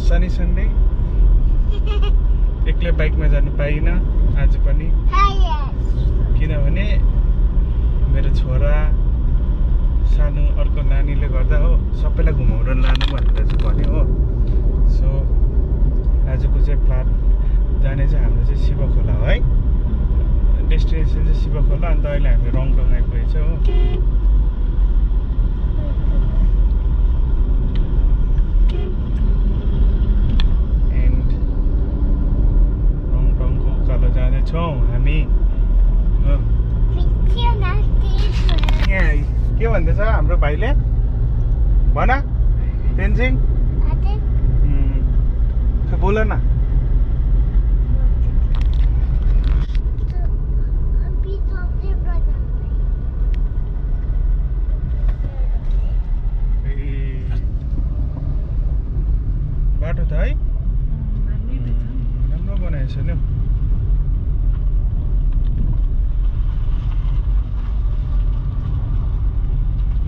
sunny Sunday. एक्लै बाइकमा जानु पाइनँ आज पनि किनभने मेरो छोरा सानो अर्को नानीले गर्दा हो सबैलाई घुमाउन लानु भनेर चाहिँ भन्यो हो। सो आजको चाहिँ प्लान जाने चाहिँ हाम्रो चाहिँ शिवखोला हो है। डेस्टिनेसन चाहिँ शिवखोला। अन्त अहिले हामी रङटङ आइपुगेछ हो। जाँदैछौँ हामी। के भन्दैछ हाम्रो भाइले भन तेन्जिङ बोल न। बाटो त है राम्रो बनाएछ नि।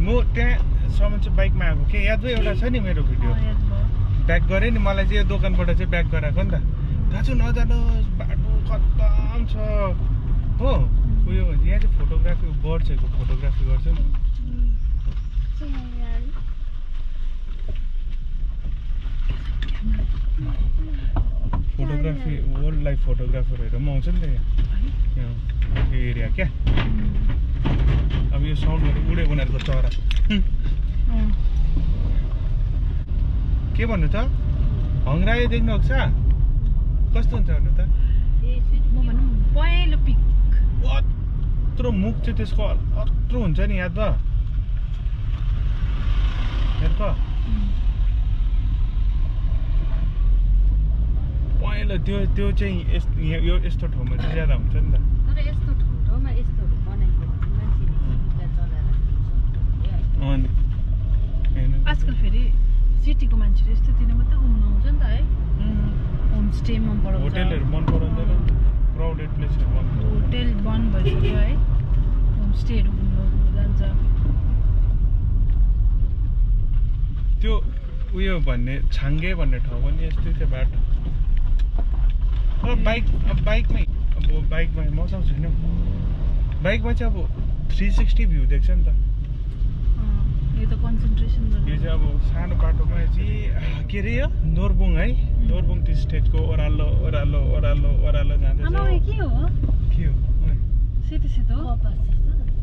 म त्यहाँसम्म चाहिँ बाइकमा आएको के याद भयो एउटा छ नि मेरो भिडियो ब्याक गरेँ नि। मलाई चाहिँ यो दोकानबाट चाहिँ ब्याक गराएको नि त। दाजु नजानुहोस् बाटो खत्तम छ हो। उयो यहाँ चाहिँ फोटोग्राफी बर्ड्सहरूको फोटोग्राफी गर्छ नि। फोटोग्राफी वाइल्ड लाइफ फोटोग्राफरहरू पनि आउँछ नि त यहाँ एरिया क्या। अब यो साउन्डहरू उड्यो उनीहरूको चरा के भन्नु त हङ्ग्रायो देख्नुहुन्छ कस्तो हुन्छ भन्नु त। अत्रो मुख चाहिँ त्यसको अत्रो हुन्छ नि याद भयो हेर्छ। पहेँलो त्यो चाहिँ यो यस्तो ठाउँमा चाहिँ ज्यादा हुन्छ नि त। आजकल फेरि सिटीको मान्छेले यस्तोतिर मात्रै घुम्नु आउँछ नि त है। होमस्टे मन पराउँछ। होटेलहरू मन पराउँदैन। क्राउडेड प्लेसहरू मन पराउँछ। होटेल बन्द भइसक्यो है। होमस्टेहरू घुम्नु जान्छ। त्यो उयो भन्ने छाङ्गे भन्ने ठाउँ पनि यस्तै थियो बाटो। अब बाइकमै अब बाइकमा मजा छैन। बाइकमा चाहिँ अब 360 भ्यू देख्छ नि त। यो त कन्सन्ट्रेसन गर्नु। यो चाहिँ अब सानो बाटोमा चाहिँ के अरे यो नोरबुङ है। नोरबुङ टी स्टेटको ओह्रालो ओह्रालो ओह्रालो ओह्रालो जाँदैछ। के हो के हो सेतो सेतो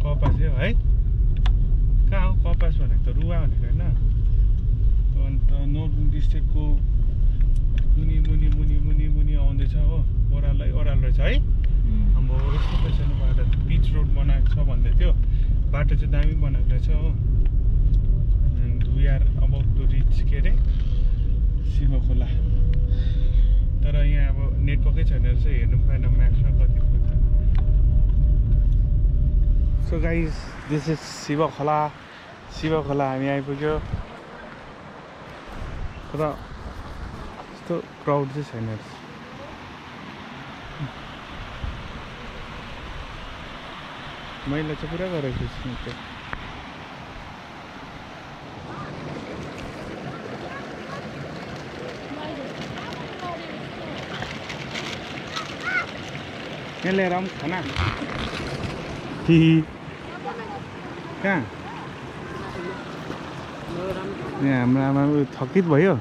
कपास हो है। कहाँ हो कपास भनेको त रुवा भनेको होइन। अन्त नोरबुङ टी स्टेटको मुनि मुनि मुनि मुनि मुनि आउँदैछ हो। ओह्रालै ओह्रालो रहेछ है। हाम्रो यस्तो रहेछ नि बाटो पिच रोड बनाएको छ भन्दै थियो। बाटो चाहिँ दामी बनाएको रहेछ हो। We are about to reach के अरे शिवखोला। तर यहाँ अब नेटवर्कै छैन रहेछ हेर्नु पाएन म्यापमा कति पुग्छ। So guys this is Shivkhola. Shivkhola हामी आइपुग्यो तर यस्तो क्राउड चाहिँ छैन रहेछ। मैला चाहिँ पुरा गरेको छु। यहाँ लिएर आउँ खाना कहाँ यहाँ हाम्रो आमा थकित भयो।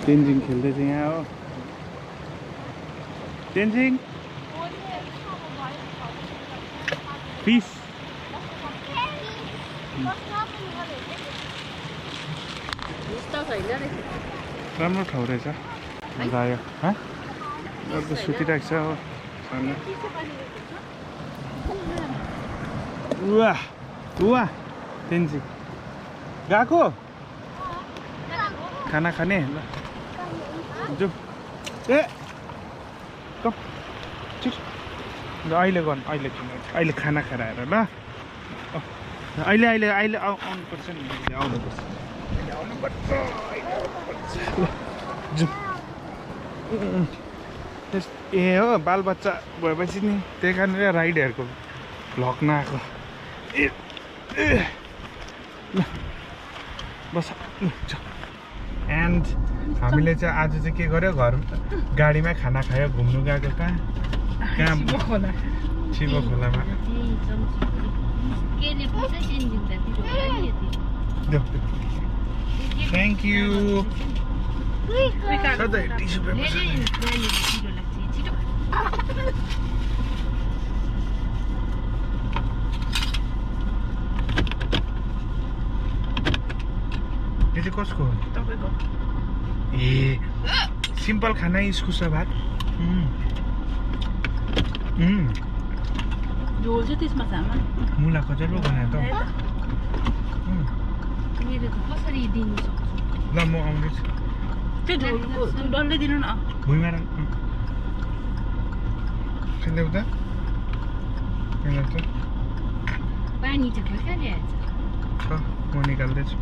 तेन्जिङ खेल्दैछ यहाँ हो। तेन्जिङ फिस राम्रो ठाउँ रहेछ मजा आयो। अर्को सुतिरहेको छ हो सानो। वाह वाह तेन्जिङ गएको खाना खाने ल जाऊ ए कम छिट ल अहिले गर्नु अहिले खाना खाएर आएर ल अहिले अहिले अहिले आउनुपर्छ नि अहिले आउनुपर्छ ल जाऊ ए हो बालबच्चा भएपछि नि त्यही कारणले राइडहरूको भ्लग नआएको ए ल बस एन्ड हामीले चाहिँ आज चाहिँ के गर्यो घर गाडीमै खाना खायो घुम्नु गएको कहाँ शिवखोलामा थ्याङ्क यू टिस्यु पेपर यो चाहिँ कसको हो तपाईको ए सिम्पल खाना इस्कुस भात झोल चाहिँ त्यसमा सामा मुला कचरो बनायो त मेरो त कसरी दिनु सक्छु ल म आउँदैछु त्यो झोलको डल्लै दिनु न भुइँमा ल्याउ त पानी चाहिँ कहाँ ल्याएछ छ म निकाल्दैछु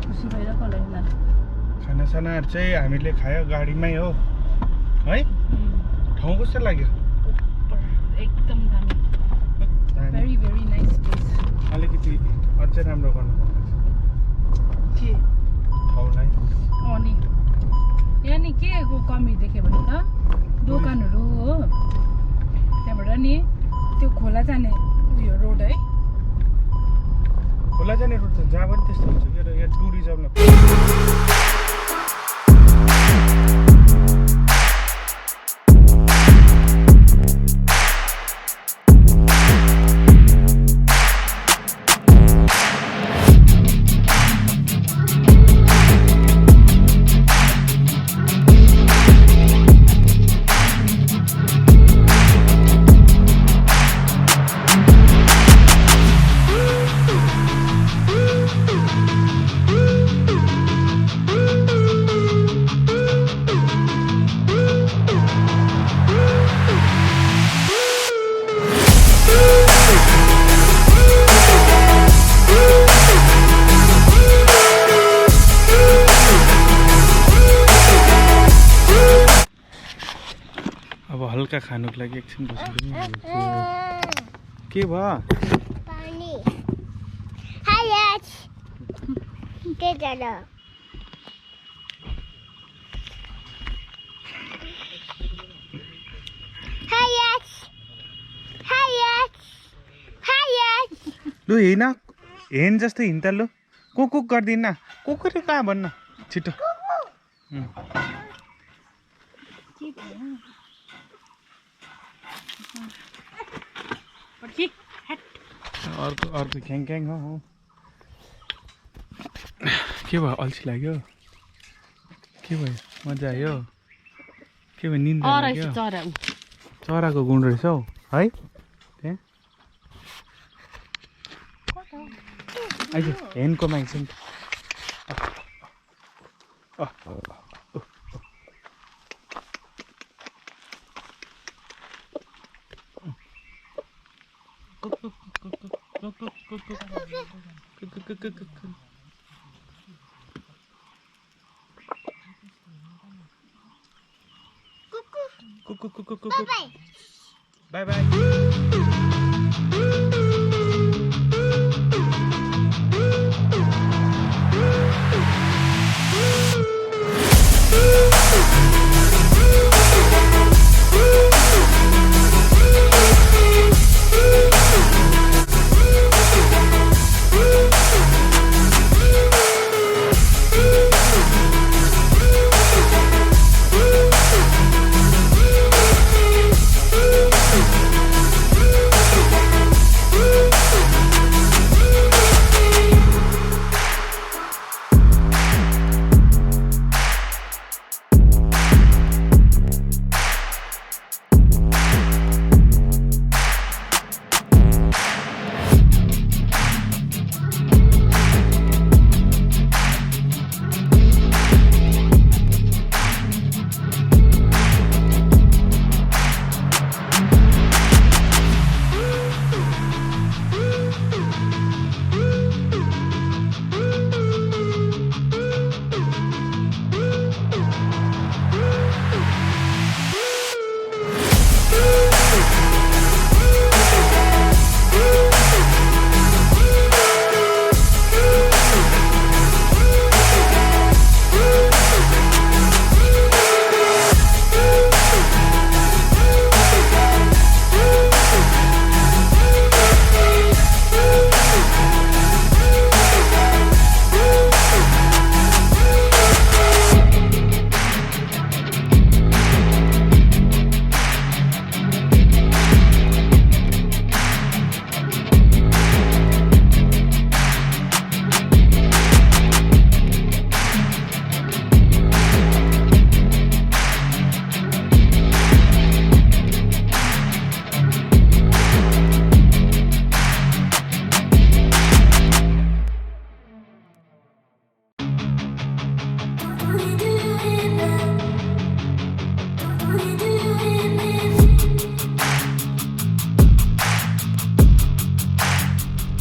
खुसी भइरहेको होला यिनीहरू खानासानाहरू चाहिँ हामीले खायो गाडीमै हो है ठाउँ कस्तो लाग्यो एकदम दामी भेरी भेरी नाइस प्लेस अलिकति अझै राम्रो गर्नुपर्ने के ठाउँलाई अनि यहाँ नि के को कमी देख्यो भने त दोकानहरू हो त्यहाँबाट नि त्यो खोला जाने उयो रोड है खोला जाने रोड त जहाँ पनि त्यस्तो हुन्छ के यहाँ टुरिज्मलाई हल्का खानुको लागि एकछिन बसेको के भयो पानी हाय आज के जानो हाय आज लु हिँड हेन जस्तो हिँड त लु कुक गर्दिन कुकुर कहाँ भन्न छिटो अर्को ख्याङ हो के भयो अल्छी लाग्यो के भयो मजा आयो के भयो निन्दा लाग्यो चराको गुण रहेछ हौ है त्यहाँ अहिले हेनको माग्छ नि Bye bye.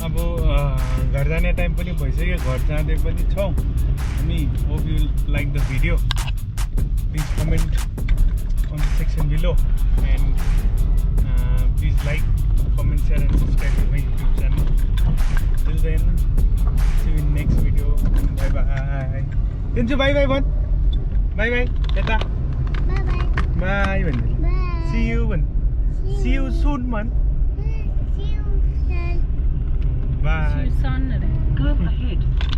अब घर जाने टाइम पनि भइसक्यो घर जाँदै पनि छौँ हामी hope you like the video please comment on the section below and please like, comment, share and subscribe to my YouTube channel. Till then, see you in next video. Bye bye. Tinju bye bye one. Bye bye. Teta. Bye bye. Bye one. Bye. See you one. See you soon man. See you soon. Bye. Son. Go ahead.